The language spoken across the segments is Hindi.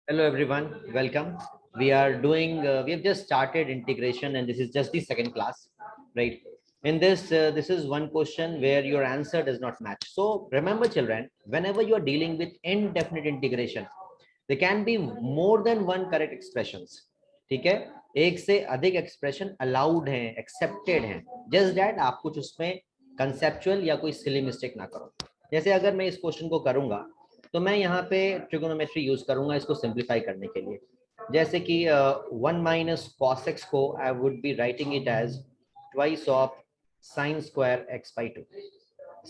Hello everyone, welcome. We have just started integration and this is just the second class, right? In this is one question where your answer does not match. So remember children, whenever you are dealing with indefinite integration, there can be more than one correct expressions. ठीक है? एक से अधिक expression allowed हैं, accepted हैं. Just that आप कुछ उसमें conceptual या कोई silly mistake ना करो. जैसे अगर मैं इस क्वेश्चन को करूंगा तो मैं यहाँ पे ट्रिगोनोमेट्री यूज करूंगा इसको सिंप्लीफाई करने के लिए जैसे कि 1 - cos x को I would be writing it as twice of sine square x by two.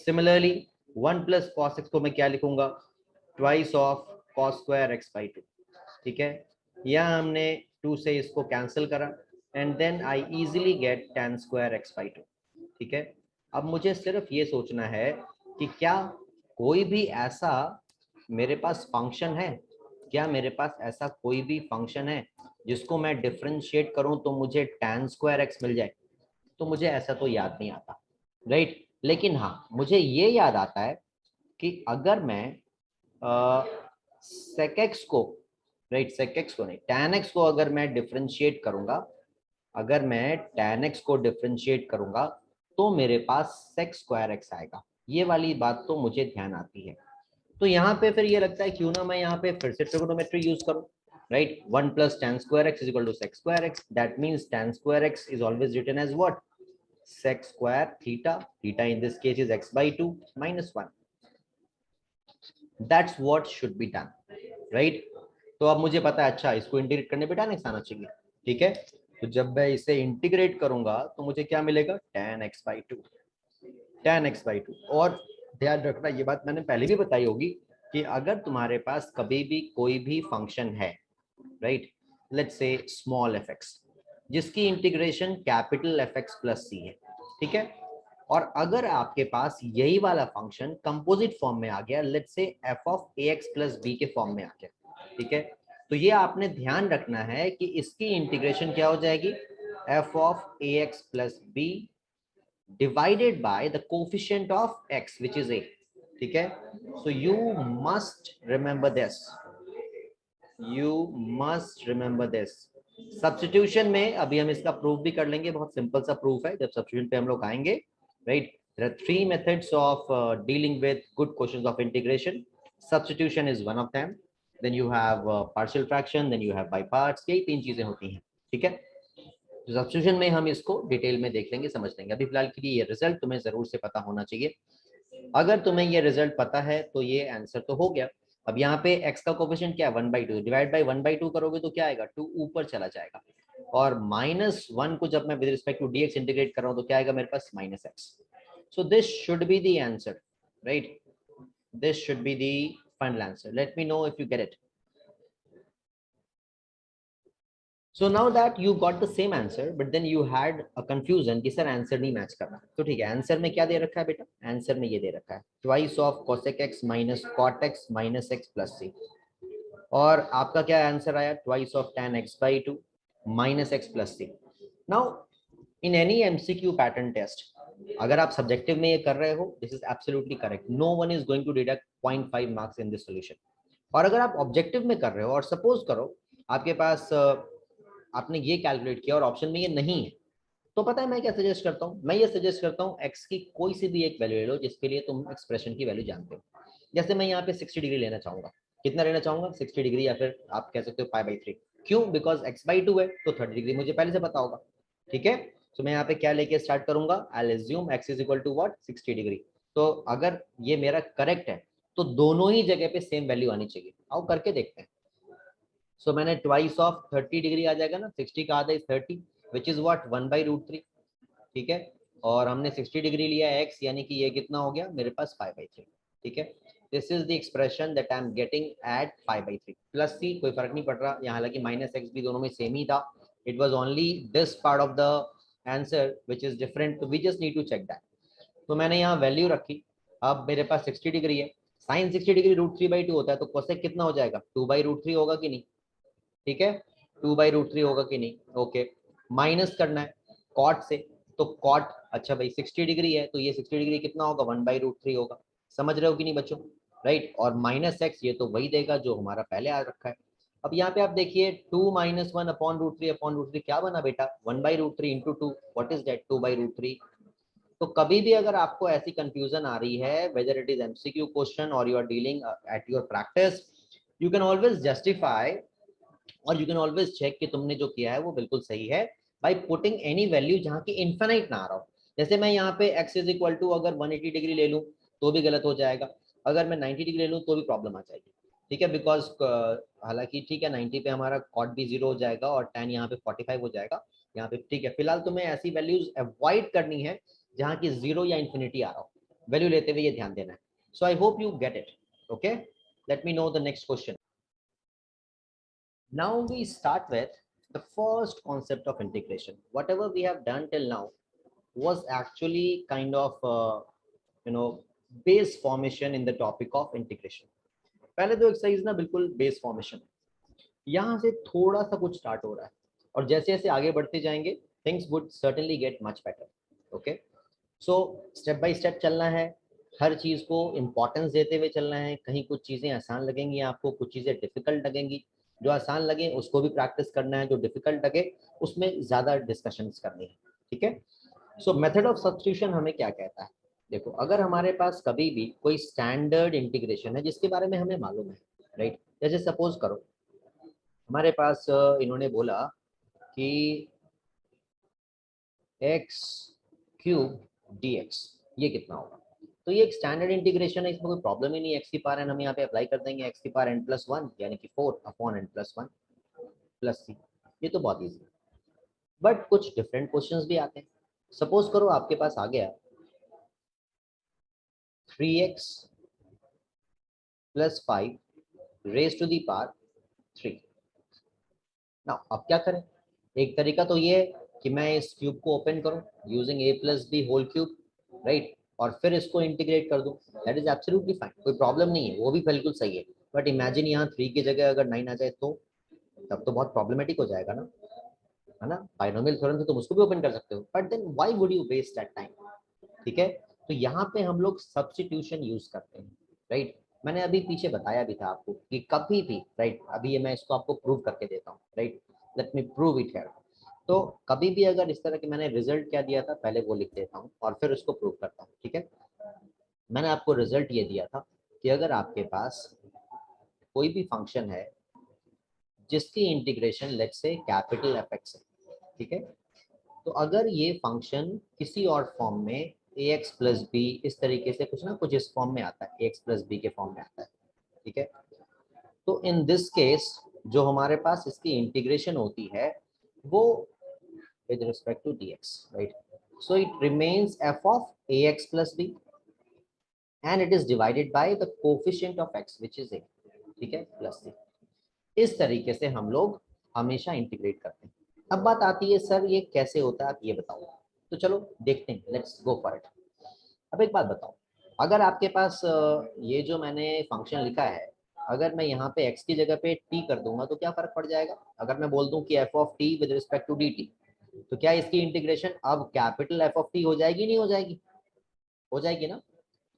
Similarly 1 + cos x को मैं क्या लिखूंगा, twice of cos square x by two. ठीक है, यहाँ हमने 2 से इसको कैंसिल करा and then I easily get tan square x by two. ठीक है, अब मुझे सिर्फ ये सोचना है कि क्या कोई भी ऐसा मेरे पास फंक्शन है, क्या मेरे पास ऐसा कोई भी फंक्शन है जिसको मैं डिफरेंशिएट करूं तो मुझे tan स्क्वायर एक्स मिल जाए। तो मुझे ऐसा तो याद नहीं आता, राइट। लेकिन हाँ, मुझे ये याद आता है कि अगर मैं sec x को, राइट, sec x को नहीं tan x को अगर मैं डिफरेंशिएट करूंगा, अगर मैं tan x को डिफरेंशिएट करूंगा तो मेरे पास sec स्क्वायर x आएगा। ये वाली बात तो मुझे ध्यान आती है। तो यहाँ पे फिर ये लगता है क्यों ना मैं यहाँ पे फिर से ट्रिगोनोमेट्री यूज करूं, right. 1 + tan square x is equal to sec square x. That means tan square x is always written as what, sec square theta. Theta in this case is x by 2 - 1। That's what should be done, right. तो अब मुझे पता है, अच्छा इसको इंटीग्रेट करने पे tan x आना चाहिए। ठीक है, तो जब मैं इसे इंटीग्रेट करूंगा तो मुझे क्या मिलेगा, tan x by 2, tan x by 2। और ध्यान रखना, ये बात मैंने पहले भी बताई होगी कि अगर तुम्हारे पास कभी भी कोई भी फंक्शन है, right, let's say small F X, जिसकी integration capital F X plus C है, ठीक है, और अगर आपके पास यही वाला फंक्शन कंपोजिट फॉर्म में आ गया, let's say f of a x plus b के फॉर्म में आ गया, ठीक है, तो ये आपने ध्यान रखना है कि इसकी इंटीग्रेशन क्या हो जाएगी, f of a x plus b divided by the coefficient of x which is a। ठीक है, so you must remember this, you must remember this। Substitution में अभी हम इसका प्रूफ भी कर लेंगे, बहुत सिंपल सा प्रूफ है, जब सब्स्टिट्यूशन पे हम लोग आएंगे, right. there are 3 methods of dealing with good questions of integration। substitution is one of them, then you have partial fraction, then you have by parts। यही 3 चीजें होती हैं, ठीक है। तो सब्स्टिट्यूशन में हम इसको डिटेल में देख लेंगे, समझ लेंगे। अभी फिलहाल के लिए ये रिजल्ट तुम्हें जरूर से पता होना चाहिए। अगर तुम्हें ये रिजल्ट पता है तो ये आंसर तो हो गया। अब यहाँ पे x का कोफिशिएंट क्या है, 1/2, डिवाइड बाय 1/2 करोगे तो क्या आएगा, 2 ऊपर चला जाएगा, और -1 को जब मैं with respect to dx integrate कर रहा हूँ तो क्या आएगा मेरे पास, -x। So this should be the answer, right, this should be the final answer. Let me know if you get it. So now that you got the same answer, but then you had a confusion कि सर आंसर नहीं मैच कर रहा, तो ठीक है, आंसर में क्या दे रखा है बेटा, आंसर में ये दे रखा है twice of cosec x minus cot x minus x plus C. और आपका क्या आंसर आया, twice of tan x by 2 minus x plus C. Now in any MCQ pattern test, अगर आप सब्जेक्टिव में ये कर रहे हो, this is absolutely correct, no one is going to deduct 0.5 marks in this solution. और अगर आप ऑब्जेक्टिव में कर रहे हो और सपोज करो आपके पास आपने ये कैलकुलेट किया और ऑप्शन में ये नहीं है, तो पता है मैं क्या सजेस्ट करता हूँ, मैं ये सजेस्ट करता हूँ एक्स की कोई सी भी एक वैल्यू ले लो जिसके लिए तुम एक्सप्रेशन की वैल्यू जानते हो। जैसे मैं यहाँ पे 60 डिग्री लेना चाहूंगा, कितना लेना चाहूंगा, 60 डिग्री, या फिर आप कह सकते हो π/3। क्यों, बिकॉज x/2 है तो 30 डिग्री मुझे पहले से पता होगा। ठीक है, तो मैं यहाँ पे क्या लेके स्टार्ट करूंगा, I assume x is equal to what, 60 degree. तो अगर ये मेरा करेक्ट है तो दोनों ही जगह पे सेम वैल्यू आनी चाहिए। आओ करके देखते हैं। सो मैंने ट्वाइस ऑफ 30 डिग्री आ जाएगा ना, 60 का आधा इज 30 विच इज व्हाट, 1/√3। ठीक है, और हमने 60 डिग्री लिया x, यानी कि ये कितना हो गया मेरे पास π/3। ठीक है, this is the expression that I am getting at π/3 plus C, कोई फर्क नहीं पड़ रहा यहाँ, हालांकि -x भी दोनों में सेम ही था। It was only this part of the answer which is different, तो we just need to check that. तो मैंने यहाँ वैल्यू रखी, अब मेरे पास 60 डिग्री है, साइन 60 डिग्री √3/2 होता है, तो कोसेक कितना हो जाएगा, 2/√3 होगा कि नहीं। ठीक है, 2/√3 होगा कि नहीं, ओके। माइनस करना है कॉट से, तो कॉट, अच्छा भाई 60 डिग्री है तो ये 60 डिग्री कितना होगा, 1/√3 होगा। समझ रहे हो कि नहीं बच्चों, राइट। और -x ये तो वही देगा जो हमारा पहले आ रखा है। अब यहाँ पे आप देखिए 2 माइनस 1 अपॉन रूट थ्री क्या बना बेटा 1/√3 into two, what is that 2/√3। तो कभी भी अगर आपको ऐसी कंफ्यूजन आ रही है whether it is MCQ question और you are dealing at your practice, you can always justify और यू कैन ऑलवेज चेक कि तुमने जो किया है वो बिल्कुल सही है बाय पुटिंग एनी वैल्यू जहां की इनफाइनाइट ना आ रहा हो। जैसे मैं यहाँ पे x इज इक्वल टू अगर 180 डिग्री ले लूँ तो भी गलत हो जाएगा, अगर मैं 90 डिग्री ले लूँ तो भी प्रॉब्लम आ जाएगी। ठीक है, बिकॉज हालांकि ठीक है 90 पे हमारा कॉट भी 0 हो जाएगा और tan यहाँ पे 45 हो जाएगा यहाँ पे। ठीक है, फिलहाल तुम्हें ऐसी वैल्यूज अवॉइड करनी है जहाँ की 0 या इन्फिनिटी आ रहा हो, वैल्यू लेते हुए ये ध्यान देना है। So I hope you get it. Okay, let me know the next question. Now we start with the first concept of integration. Whatever we have done till now was actually kind of you know base formation in the topic of integration. पहले तो एक्सरसाइज ना बिल्कुल बेस फॉर्मेशन है, यहाँ से थोड़ा सा कुछ स्टार्ट हो रहा है और जैसे जैसे आगे बढ़ते जाएंगे things would certainly get much better. Okay, so step by step चलना है, हर चीज को इम्पोर्टेंस देते हुए चलना है। कहीं कुछ चीजें आसान लगेंगी आपको, कुछ चीजें डिफिकल्ट लगेंगी, जो आसान लगे उसको भी प्रैक्टिस करना है, जो डिफिकल्ट लगे उसमें ज्यादा डिस्कशंस करनी है। ठीक है, सो मेथड ऑफ सब्स्टिट्यूशन हमें क्या कहता है। देखो, अगर हमारे पास कभी भी कोई स्टैंडर्ड इंटीग्रेशन है जिसके बारे में हमें मालूम है, राइट, जैसे सपोज करो हमारे पास इन्होंने बोला कि एक्स क्यूब dx ये कितना होगा, तो ये एक स्टैंडर्ड इंटीग्रेशन है, इसमें कोई प्रॉब्लम ही नहीं है। एक्स की पावर एन हम यहाँ पे अप्लाई कर देंगे, एक्स की पावर एन प्लस वन यानी कि 4/n+1 प्लस सी, ये तो बहुत ईजी है। बट कुछ डिफरेंट क्वेश्चंस भी आते हैं। सपोज करो आपके पास आ गया 3x+5 raise to the power 3। ना अब क्या करें, एक तरीका तो ये है कि मैं इस क्यूब को ओपन करूं using a+b whole cube, right, और फिर इसको इंटीग्रेट कर दूं। दैट इज एब्सोल्युटली फाइन, कोई प्रॉब्लम नहीं है, वो भी बिल्कुल सही है। बट इमेजिन यहाँ 3 की जगह अगर 9 आ जाए तो तब तो बहुत प्रॉब्लमेटिक हो जाएगा ना, है ना। बाइनोमियल थ्योरम से तुम उसको भी ओपन कर सकते हो, but then why would you waste that time. ठीक है, तो यहाँ पे हम लोग सब्स्टिट्यूशन यूज करते हैं, राइट। मैंने अभी पीछे बताया भी था आपको कि कभी भी, राइट, अभी ये मैं इसको आपको प्रूव करके देता हूँ, right, let me prove it here. तो कभी भी अगर इस तरह के मैंने रिजल्ट क्या दिया था पहले वो लिख देता हूँ और फिर उसको प्रूव करता हूँ। ठीक है, मैंने आपको रिजल्ट ये दिया था कि अगर आपके पास कोई भी फंक्शन है जिसकी integration let's say capital F x है, ठीक है, तो अगर ये फंक्शन किसी और फॉर्म में ax+b इस तरीके से कुछ ना कुछ इस फॉर्म में आता है, ax+b के फॉर्म में आता है, ठीक है, तो इन दिस केस जो हमारे पास इसकी इंटीग्रेशन होती है वो with respect to dx, right, so it remains f of ax+b and it is divided by the coefficient of x which is a, ठीक है, प्लस c। इस तरीके से हम लोग हमेशा इंटीग्रेट करते हैं। अब बात आती है सर ये कैसे होता है, आप ये बताओ। तो चलो देखते हैं, लेट्स गो फॉर इट। अब एक बात बताओ, अगर आपके पास ये जो मैंने फंक्शन लिखा है, अगर मैं यहाँ पे x की जगह पे t कर दूंगा तो क्या फर्क पड़ जाएगा। अगर मैं बोल दूं कि f of t with respect to dt, तो क्या इसकी इंटीग्रेशन अब कैपिटल f ऑफ t हो जाएगी, नहीं हो जाएगी, हो जाएगी ना।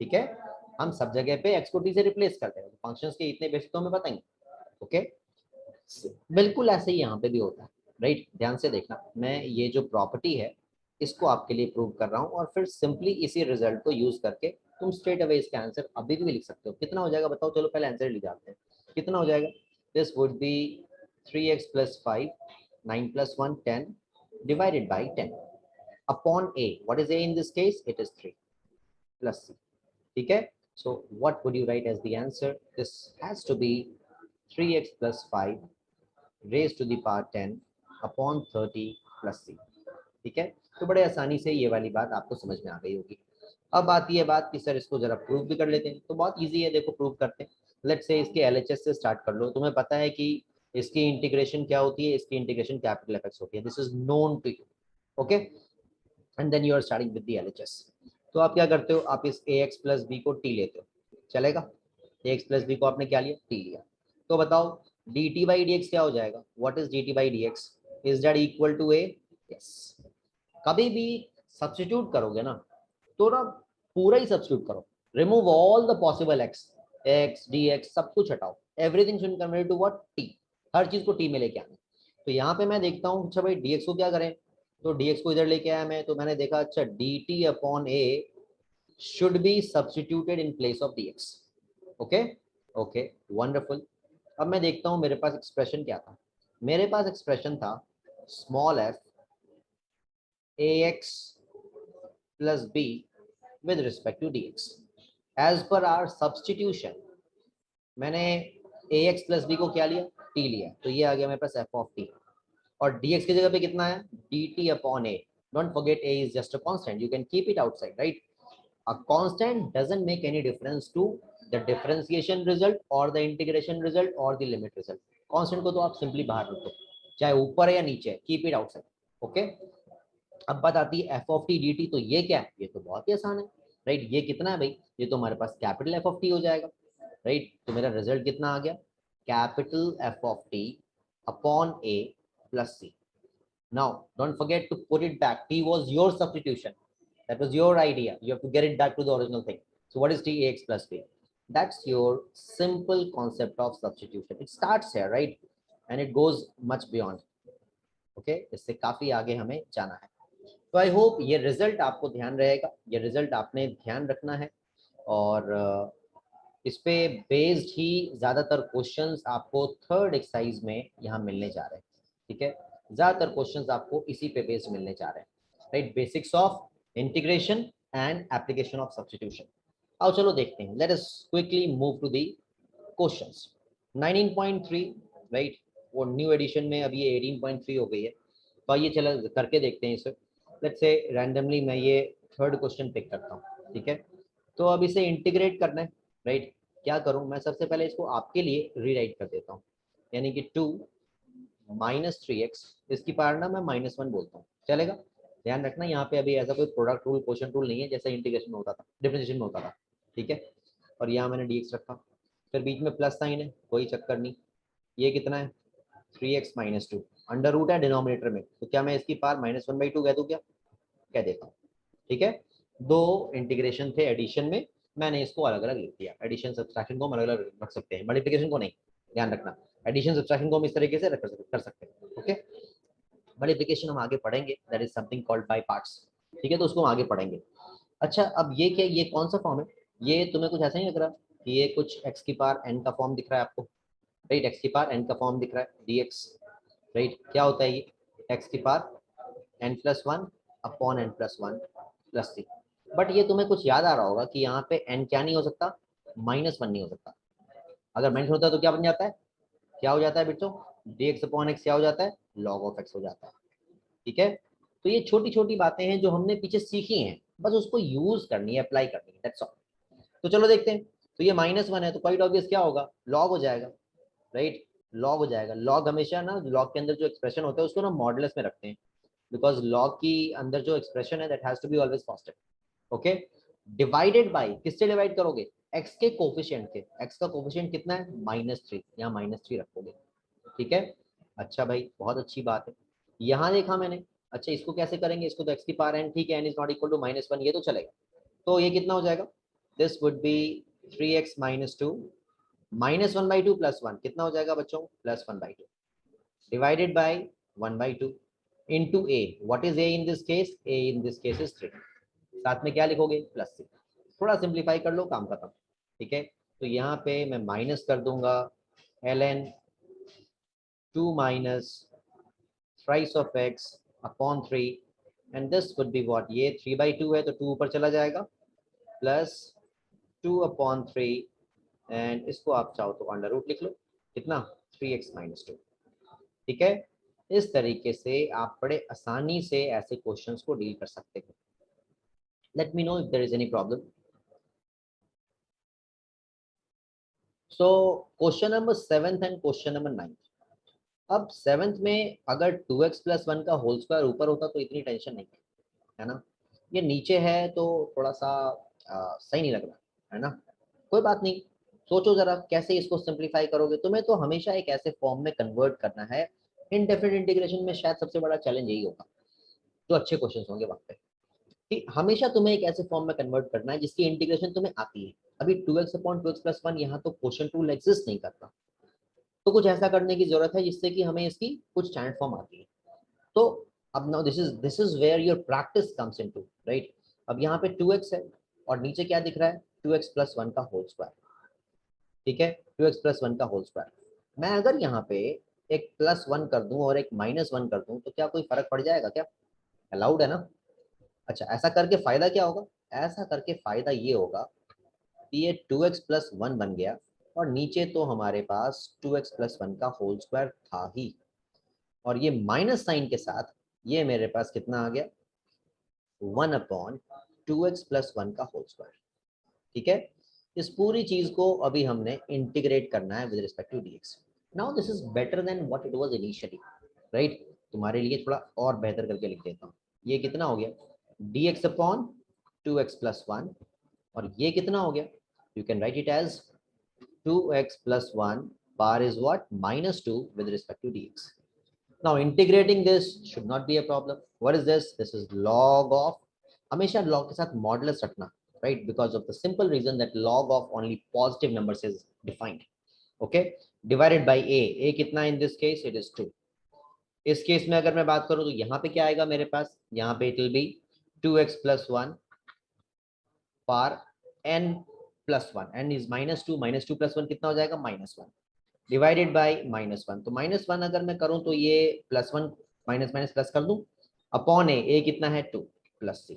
ठीक है, हम सब जगह पे x को t से रिप्लेस करते हैं, तो फंक्शंस के इतने बेसिक तो हमें बताएंगे। ओके, बिल्कुल ऐसे ही यहाँ पे भी होता है, राइट। ध्यान से देखना, मैं ये जो प्रॉपर्टी है इसको आपके लिए प्रूव कर रहा हूँ और फिर सिंपली इसी रिजल्ट को यूज करके तुम स्ट्रेट अवे इसका आंसर अभी भी लिख सकते हो। कितना हो जाएगा बताओ, चलो पहले आंसर लिख जाते हैं। कितना हो जाएगा, this would be 3x+5 9+1 10 divided by 10 upon a, what is a in this case, it is 3 plus c, ठीक है। so what would you write as the answer, this has to be 3x+5 raised to the power 10 upon 30 plus c, ठीक है। तो बड़े आसानी से ये वाली बात आपको समझ में आ गई होगी। अब आती है बात कि सर इसको जरा प्रूव भी कर लेते हैं, तो बहुत इजी है, देखो प्रूव करते हैं। लेट्स से इसके एलएचएस से स्टार्ट कर लो, तुम्हें पता है कि इसकी इंटीग्रेशन क्या होती है, इसकी इंटीग्रेशन कैपिटल एफ एक्स होती है, this is known to you. Okay, and then you are starting with the LHS. तो आप क्या करते हो, आप इस ax+b को t लेते हो, चलेगा। ax+b को आपने क्या लिया, t लिया, तो बताओ dt/dx क्या हो जाएगा, what is dt/dx, is that equal to a, yes. कभी भी सब्स्टिट्यूट करोगे ना तो ना पूरा ही सब्स्टिट्यूट करो, remove all the possible x, x dx सब कुछ हटाओ, everything should convert to what, t। हर चीज को टी में लेके आना। तो यहाँ पे मैं देखता हूँ, अच्छा भाई dx को क्या करें, तो dx को इधर लेके आया मैं, तो मैंने देखा अच्छा dt upon a should be substituted in place of dx। Okay okay wonderful. अब मैं देखता हूँ मेरे पास एक्सप्रेशन क्या था, मेरे पास एक्सप्रेशन था small f ax plus b with respect to dx। As per our substitution मैंने ax प्लस b को क्या लिया, t लिया, तो ये आ गया मेरे पास f ऑफ t। और dx की जगह पे कितना है, dt upon a। Don't forget a is just a constant, you can keep it outside, right. A constant doesn't make any difference to the differentiation result or the integration result or the limit result। Constant को तो आप simply बाहर रखो, चाहे ऊपर है या नीचे है, keep it outside। ओके अब बात आती है f of t dt, तो ये क्या है, ये तो बहुत ही आसान है, राइट। ये कितना है भाई, ये तो हमारे पास कैपिटल f of t हो जाएगा, राइट। तो मेरा रिजल्ट कितना आ गया, capital f of t upon a plus c। Now don't forget to put it back, t was your substitution, that was your idea, you have to get it back to the original thing। So what is t ax plus b, that's your simple concept of substitution। It starts here, right, and it goes much beyond। okay, इससे काफी आगे हमें जाना है। तो आई होप ये रिजल्ट आपको ध्यान रहेगा, ये रिजल्ट आपने ध्यान रखना है, और इस पे बेस्ड ही ज्यादातर क्वेश्चंस आपको थर्ड एक्सरसाइज में यहाँ मिलने जा रहे हैं, ठीक है। ज्यादातर क्वेश्चंस आपको इसी पे बेस्ड मिलने जा रहे हैं, right. Basics of integration and application of substitution. आओ चलो देखते हैं, let us quickly move to the questions. 19.3, right, वो न्यू एडिशन में अभी ये 18.3 हो गई है, तो आइए चलो करके देखते हैं इसे। लेट्स से रैंडमली मैं ये थर्ड क्वेश्चन पिक करता हूँ, ठीक है। तो अब इसे इंटीग्रेट करना है, राइट। क्या करूँ मैं, सबसे पहले इसको आपके लिए रीराइट कर देता हूँ, यानी कि 2 माइनस 3x, इसकी पावर ना मैं -1 बोलता हूँ, चलेगा। ध्यान रखना यहाँ पे अभी ऐसा कोई प्रोडक्ट रूल क्वेश्चन रूल नहीं है जैसा इंटीग्रेशन में होता था, डिफरेंशिएशन में होता था, ठीक है। और यहाँ मैंने dx रखा, फिर बीच में प्लस साइन है, कोई चक्कर नहीं। ये कितना है, 3x माइनस 2, अंडर रूट है डिनोमिनेटर में, तो क्या मैं इसकी पावर -1/2 कह दूँ, क्या कह देता हूँ, ठीक है। दो इंटीग्रेशन थे एडिशन में, मैंने इसको अलग अलग लिख दिया। एडिशन सब्सट्रैक्शन को हम अलग अलग रख सकते हैं, मल्टीप्लिकेशन को नहीं, ध्यान रखना। एडिशन सब्सट्रैक्शन को हम इस तरीके से कर सकते हैं, ओके। मल्टीप्लिकेशन हम आगे पढ़ेंगे, that is something called by parts, ठीक है, तो उसको हम आगे पढ़ेंगे। अच्छा अब ये क्या, ये कौन सा फॉर्म है, ये तुम्हें कुछ ऐसा नहीं लग रहा कि ये कुछ x की पावर n का फॉर्म दिख रहा है आपको, राइट। x की पावर n का फॉर्म दिख रहा है dx, राइट। क्या होता है ये, x की power n+1 upon n+1 plus c. But ये तुम्हें कुछ याद आ रहा होगा कि यहाँ पे n क्या नहीं हो सकता, -1 नहीं हो सकता। अगर माइनस होता है तो क्या बन जाता है, क्या हो जाता है बच्चों, dx अपॉन x क्या हो जाता है, log ऑफ x हो जाता है, ठीक है। तो ये छोटी छोटी बातें हैं जो हमने पीछे सीखी हैं, बस उसको यूज करनी है, अप्लाई करनी है, दैट्स ऑल। तो चलो देखते हैं। तो ये -1 है तो क्वाइट ऑब्वियस क्या होगा, log हो जाएगा, राइट। log हो जाएगा, log हमेशा ना log के अंदर जो एक्सप्रेशन होता है उसको ना मॉडुलस में रखते हैं, बिकॉज log की अंदर जो एक्सप्रेशन है that has to be always positive, okay. Divided by, किससे डिवाइड करोगे, x के कोफिशिएंट के, x का कोफिशिएंट कितना है, -3, यहाँ -3 रखोगे, ठीक है। अच्छा भाई बहुत अच्छी बात है, यहाँ देखा मैंने। अच्छा इसको कैसे करेंगे, इसको तो x की पावर n, ठीक है, n is not equal to -1, ये तो चलेगा। तो ये कितना हो जाएगा, this would be 3x minus 2 -1/2 +1, कितना हो जाएगा बच्चों, +1/2 divided by 1/2 into a। what is a in this case, a in this case is 3। साथ में क्या लिखोगे, +6। थोड़ा सिंप्लीफाई कर लो, काम खत्म, ठीक है। तो यहाँ पे मैं माइनस कर दूंगा ln 2 minus thrice of x upon 3 and this would be what, ये 3/2 है तो 2 ऊपर चला जाएगा, प्लस 2/3 एंड इसको आप चाहो तो अंडर रूट लिख लो, कितना, 3x माइनस 2, ठीक है। इस तरीके से आप बड़े आसानी से ऐसे क्वेश्चंस को डील कर सकते हो। Let me know if there is any problem. So question number 7 and question number 9। अब 7th में अगर 2x+1 का होल स्क्वायर ऊपर होता तो इतनी टेंशन नहीं है ना, ये नीचे है तो थोड़ा सा सही नहीं लग रहा है ना। कोई बात नहीं, सोचो जरा कैसे इसको सिंप्लीफाई करोगे। तुम्हें तो हमेशा एक ऐसे फॉर्म में कन्वर्ट करना है, इनडेफिनिट इंटीग्रेशन में शायद सबसे बड़ा चैलेंज यही होगा, तो अच्छे क्वेश्चन होंगे वहां पे कि हमेशा तुम्हें एक ऐसे फॉर्म में कन्वर्ट करना है जिसकी इंटीग्रेशन तुम्हें आती है। अभी 2x अपॉन 2x+1 यहाँ तो क्वेश्चन टूल एग्जिस्ट नहीं करता, तो कुछ ऐसा करने की जरूरत है जिससे कि हमें इसकी कुछ स्टैंडर्ड फॉर्म आती है। तो अब now this is where your practice comes into, right. अब यहाँ पे 2x है और नीचे क्या दिख रहा है, 2x प्लस 1 का होल स्क्वायर, ठीक है, 2x प्लस 1 का होल स्क्वायर। मैं अगर यहाँ पे एक प्लस 1 कर दूं और एक माइनस 1 कर दूं तो क्या कोई फर्क पड़ जाएगा क्या? अलाउड है ना? अच्छा, ऐसा करके फायदा क्या होगा? ऐसा करके फायदा ये होगा कि ये 2x प्लस 1 बन गया और नीचे तो हमारे पास 2x प्लस 1 का होल स्क्वायर था ही, और ये माइनस साइन के साथ ये मेरे पास कितना आ गया, 1/2x प्लस 1 का होल स्क्वायर, ठीक है। इस पूरी चीज को अभी हमने इंटीग्रेट करना है with respect to dx। Now this is better than what it was initially, right. तुम्हारे लिए थोड़ा और बेहतर करके लिख देता हूँ। ये कितना हो गया, dx अपॉन 2x प्लस 1, और ये कितना हो गया, you can write it as 2x plus 1 bar is what, minus 2 with respect to dx. Now integrating this should not be a problem. What is this? This is log of, हमेशा log के साथ modulus रखना, right? Because of the simple reason that log of only positive numbers is defined. Okay, divided by a कितना in this case, it is 2. इस केस में अगर मैं बात करूं तो यहाँ पे क्या आएगा मेरे पास, यहाँ पे it will be 2x plus 1 par n plus 1, n is -2, -2 plus 1 कितना हो जाएगा, -1, डिवाइडेड बाय -1। तो -1 अगर मैं करूं तो ये +1 माइनस माइनस प्लस कर दूं, अपॉन ए कितना है 2 प्लस c।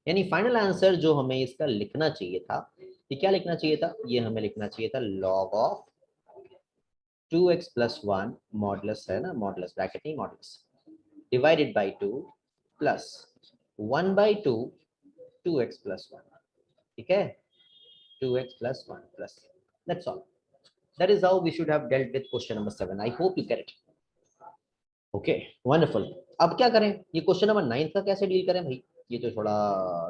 यानी फाइनल आंसर जो हमें इसका लिखना चाहिए था, ये क्या लिखना चाहिए था, ये हमें लिखना चाहिए था log of 2x plus 1 modulus है ना, मॉडुलस ब्रैकेट नहीं modulus, divided by 2 plus 1/2 2x plus 1, ठीक है, 2x plus 1 plus. That's all. That is how we should have dealt with question number 7. I hope you get it. Okay, wonderful. अब क्या करें, ये क्वेश्चन नंबर 9 का कैसे डील करें भाई? ये तो थोड़ा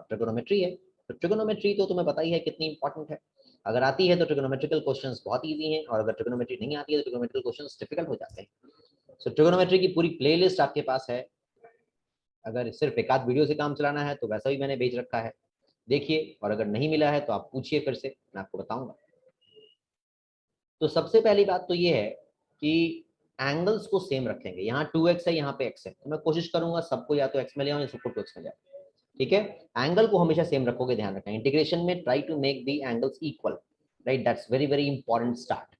ट्रिगोनोमेट्री है, तो ट्रिगोनोमेट्री तो तुम्हें पता ही है कितनी इंपॉर्टेंट है। अगर आती है तो ट्रिगोनोमेट्रिकल क्वेश्चंस बहुत इजी हैं, और अगर ट्रिगोनोमेट्री नहीं आती है तो ट्रिगोनोमेट्रिकल क्वेश्चंस डिफिकल्ट हो जाते हैं। सो ट्रिगोनोमेट्री की पूरी प्लेलिस्ट आपके पास है, अगर सिर्फ एक आध वीडियो से काम चलाना है तो वैसा भी मैंने भेज रखा है, देखिए, और अगर नहीं मिला है तो आप पूछिए फिर से, मैं आपको बताऊंगा। तो सबसे पहली बात तो ये है कि एंगल्स को सेम रखेंगे। यहाँ 2x है, यहाँ पे x है, तो मैं कोशिश करूंगा सबको या तो x मिल जाए या सबको 2x मिल जाए, ठीक है। एंगल को हमेशा सेम रखोगे, ध्यान रखना इंटीग्रेशन में, try to make the angles equal, right, that's very very important start.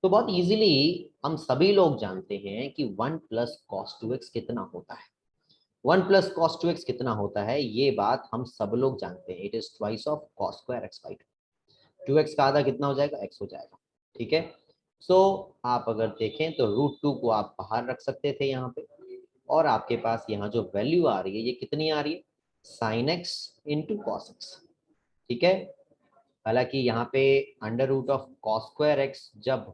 तो बहुत इजीली हम सभी लोग जानते हैं कि 1 प्लस कॉस 2x कितना होता है। 1 प्लस कॉस 2x कितना होता है, ये बात हम सब लोग जानते हैं, it is twice of cos square x by 2x का आधा कितना हो जाएगा, x हो जाएगा, ठीक है। सो आप अगर देखें तो √2 को आप बाहर रख सकते थे यहाँ पे, और आपके पास यहाँ जो वैल्यू आ रही है ये कितनी आ रही है, sine x into cos x, ठीक है। हालांकि यहाँ पे √ऑफ कॉस स्क्वायर एक्स जब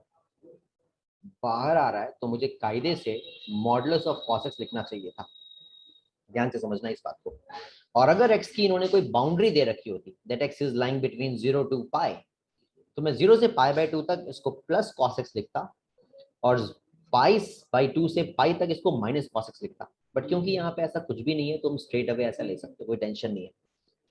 बाहर आ रहा है तो मुझे कायदे से मॉडुलस ऑफ कॉस एक्स लिखना चाहिए था, ध्यान से समझना इस बात को। और अगर x की इन्होंने कोई बाउंड्री दे रखी होती, that x is lying between 0 to पाई, तो मैं 0 से π/2 तक इसको प्लस cos x लिखता, और π/2 से पाई तक इसको माइनस cos x लिखता। बट क्योंकि यहाँ पे ऐसा कुछ भी नहीं है तो हम स्ट्रेट अवे ऐसा ले सकते हो, कोई टेंशन नहीं है,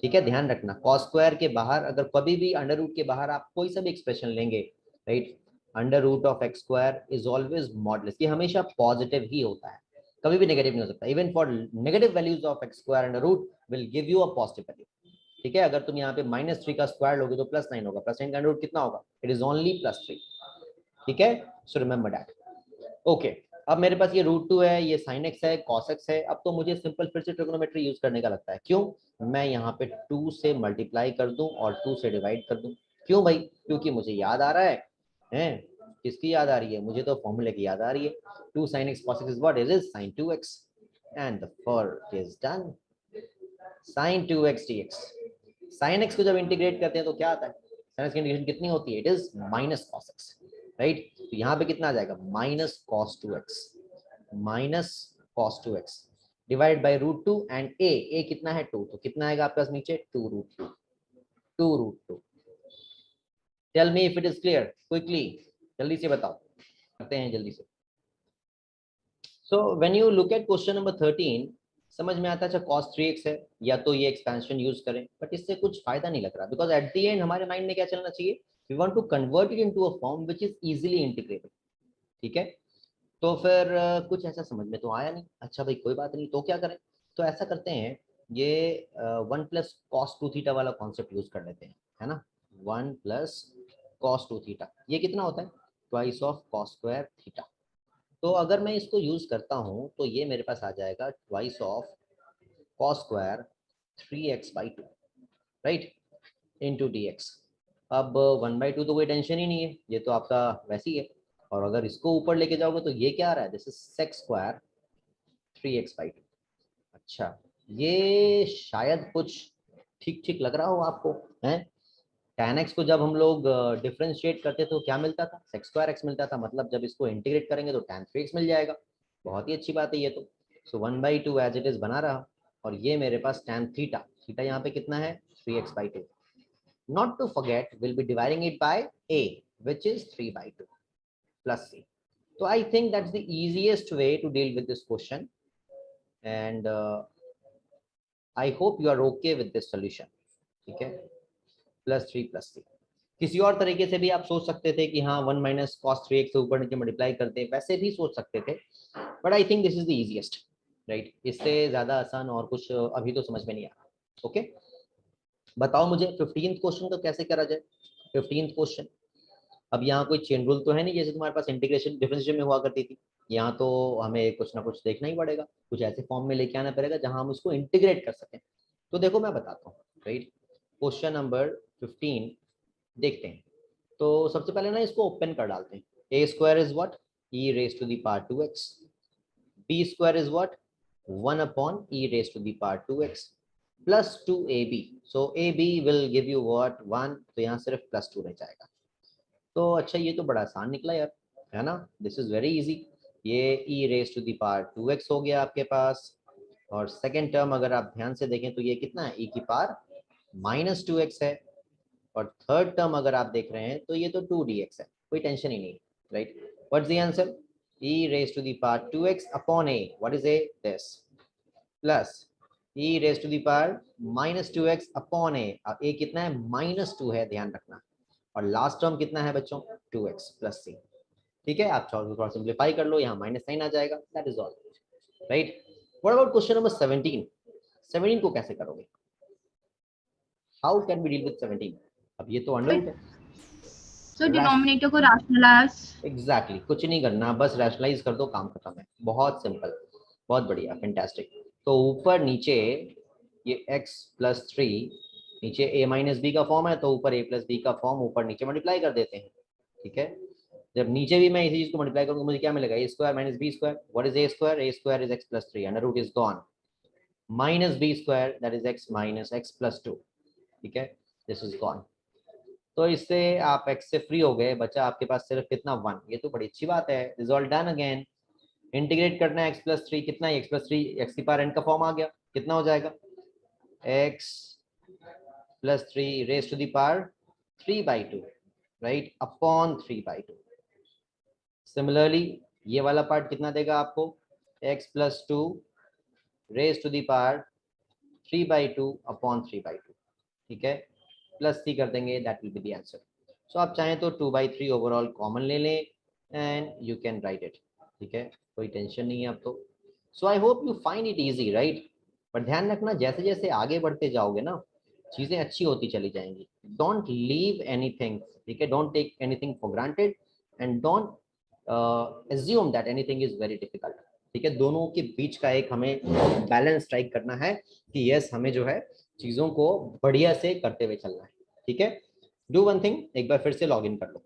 ठीक है। ध्यान रखना cos स्क्वायर के बाहर अगर कभी भी √ के बाहर आप कोई सा भी एक्सप्रेशन लेंगे, right, √ of x square is always modulus, ये हमेशा पॉजिटिव ही होता है, कभी भी नेगेटिव नहीं हो सकता। Even for negative values of x square √ will give you a positive value, ठीक है। अगर तुम यहाँ पे -3 का स्क्वायर लोगे तो +9 होगा, +9 का √ कितना होगा, इट इज ओनली +3, ठीक है। So remember that. ओके, अब मेरे पास ये √2 है, ये sin x है, cos x है। अब तो मुझे सिंपल फिर से ट्रिगोनोमेट्री यूज करने का लगता है, क्यों, मैं यहाँ पे 2 से मल्टीप्लाई कर दूं और 2 से डिवाइड कर दूं। क्यों भाई, क्योंकि मुझे याद आ रहा है किसकी याद आ रही है, मुझे तो फॉर्मूले की याद आ रही है। 2 sin x cos x is what, it is sin 2x, and the work is done, sin 2x dx। sin x को जब इंटीग्रेट करते हैं तो क्या आता है, sin x की इंटीग्रेशन कितनी होती है, it is minus cos x, right. तो यहाँ पे कितना आ जाएगा, minus cos 2x, minus cos 2x divide by √2, and a कितना है 2, तो कितना आएगा आपके पास नीचे 2 √2। Tell me if it is clear, quickly, जल्दी से बताओ, करते हैं जल्दी से। So when you look at question number 13, समझ में आता है, अच्छा cos 3x है, या तो ये एक्सपेंशन यूज करें, बट इससे कुछ फायदा नहीं लग रहा, बिकॉज एट द एंड हमारे माइंड में क्या चलना चाहिए, we want to convert it into a form which is easily integrated. ठीक है। तो फिर कुछ ऐसा समझ में तो आया नहीं। अच्छा भाई कोई बात नहीं, तो क्या करें? तो ऐसा करते हैं, ये 1 + cos 2 थीटा वाला कॉन्सेप्ट यूज कर लेते हैं, है ना। 1 + cos 2 थीटा, ये कितना होता है? Twice of cos² theta. तो अगर मैं इसको यूज करता हूँ तो ये मेरे पास आ जाएगा twice of cos² 3x/2, right, into dx। अब 1/2 तो कोई टेंशन ही नहीं है, ये तो आपका वैसे ही है। और अगर इसको ऊपर लेके जाओगे तो ये क्या आ रहा है? This is sec² 3x/2। अच्छा, ये शायद कुछ ठीक ठीक लग रहा हो आपको, है। tan x को जब हम लोग डिफ्रेंशिएट करते तो क्या मिलता था? sec² x मिलता था। मतलब जब इसको इंटीग्रेट करेंगे तो tan 3x मिल जाएगा। बहुत ही अच्छी बात है ये तो। सो 1/2 एज इट इज बना रहा। और ये मेरे पास tan थीटा, थीटा यहाँ पे कितना है? 3x/2। Not to forget, we'll be dividing it by a, which is 3/2 plus c. So I think that's the easiest way to deal with this question, and I hope you are okay with this solution. ठीक है, +3 + c। किसी और तरीके से भी आप सोच सकते थे कि हाँ 1 - cos 3x से ऊपर नीचे मल्टीप्लाई करते, वैसे भी सोच सकते थे, but I think this is the easiest, right. इससे ज्यादा आसान और कुछ अभी तो समझ में नहीं आ रहा। ओके, बताओ मुझे 15th क्वेश्चन का कैसे करा जाए। 15th क्वेश्चन, अब यहाँ कोई चेन रूल तो है नहीं जैसे तुम्हारे पास इंटीग्रेशन डिफरेंशिएशन में हुआ करती थी। यहाँ तो हमें कुछ ना कुछ देखना ही पड़ेगा, कुछ ऐसे फॉर्म में लेके आना पड़ेगा जहां हम उसको इंटीग्रेट कर सकें। तो देखो मैं बताता हूँ, राइट। क्वेश्चन नंबर 15 देखते हैं। तो सबसे पहले ना इसको ओपन कर डालते हैं। a² is what? e⁻² 2x। b² is what? 1/e⁻² 2x plus 2ab। so ab will give you what? 1। तो यहाँ सिर्फ +2 रह जाएगा। तो अच्छा, ये तो बड़ा आसान निकला यार, है ना। This is very easy. ये e⁻² 2x हो गया आपके पास। और सेकेंड टर्म अगर आप ध्यान से देखें तो ये कितना है? e⁻−2x है। और थर्ड टर्म अगर आप देख रहे हैं तो ये तो 2dx है, कोई टेंशन ही नहीं, right. What's the answer? e⁻²x upon a, what is a? This, plus e⁻−2x upon a। a कितना है? -2 है, ध्यान रखना। और लास्ट टर्म कितना है बच्चों? 2x plus c। ठीक है, आप थोड़ा सिंप्लीफाई कर लो, यहाँ माइनस साइन आ जाएगा, that is all, right. What about question number 17? 17 को कैसे करोगे? How can we deal with 17? अब ये तो अंडर रूट है। सो डिनोमिनेटर को रैशनलाइज। एग्जैक्टली, कुछ नहीं करना, बस रैशनलाइज कर दो, काम खत्म है। बहुत सिंपल, बहुत बढ़िया, फैंटास्टिक। तो ऊपर नीचे ये x+3, नीचे a-b का फॉर्म है तो ऊपर a+b का फॉर्म, ऊपर नीचे मल्टीप्लाई कर देते हैं। ठीक है, जब नीचे भी मैं इसी चीज को मल्टीप्लाई करूंगा मुझे क्या मिलेगा? a² - b²। What is a²? a² is x+3, under root is gone, -b², that is x - x+2। ठीक है, दिस इज गॉन। तो इससे आप x से फ्री हो गए, बचा आपके पास सिर्फ कितना? 1। ये तो बड़ी अच्छी बात है। Is all done again. Integrate करना है x+3, कितना है? x+3 x⁻n का फॉर्म आ गया, कितना हो जाएगा? x+3 3/2, right, upon 3/2। सिमिलरली ये वाला पार्ट कितना देगा आपको? x+2 3/2 upon 3/2। ठीक है, प्लस c कर देंगे, that will be the answer. So आप चाहें तो 2/3 ओवरऑल कॉमन ले लें and you can write it. ठीक है, कोई टेंशन नहीं है अब तो। So I hope you find it easy, right. पर ध्यान रखना, जैसे जैसे आगे बढ़ते जाओगे ना चीजें अच्छी होती चली जाएंगी। डोंट लीव एनीथिंग, ठीक है, don't take anything for granted and don't assume that anything is very difficult। ठीक है, दोनों के बीच का एक हमें बैलेंस स्ट्राइक करना है कि यस हमें जो है चीजों को बढ़िया से करते हुए चलना है। ठीक है, डू वन थिंग, एक बार फिर से लॉग इन कर लो।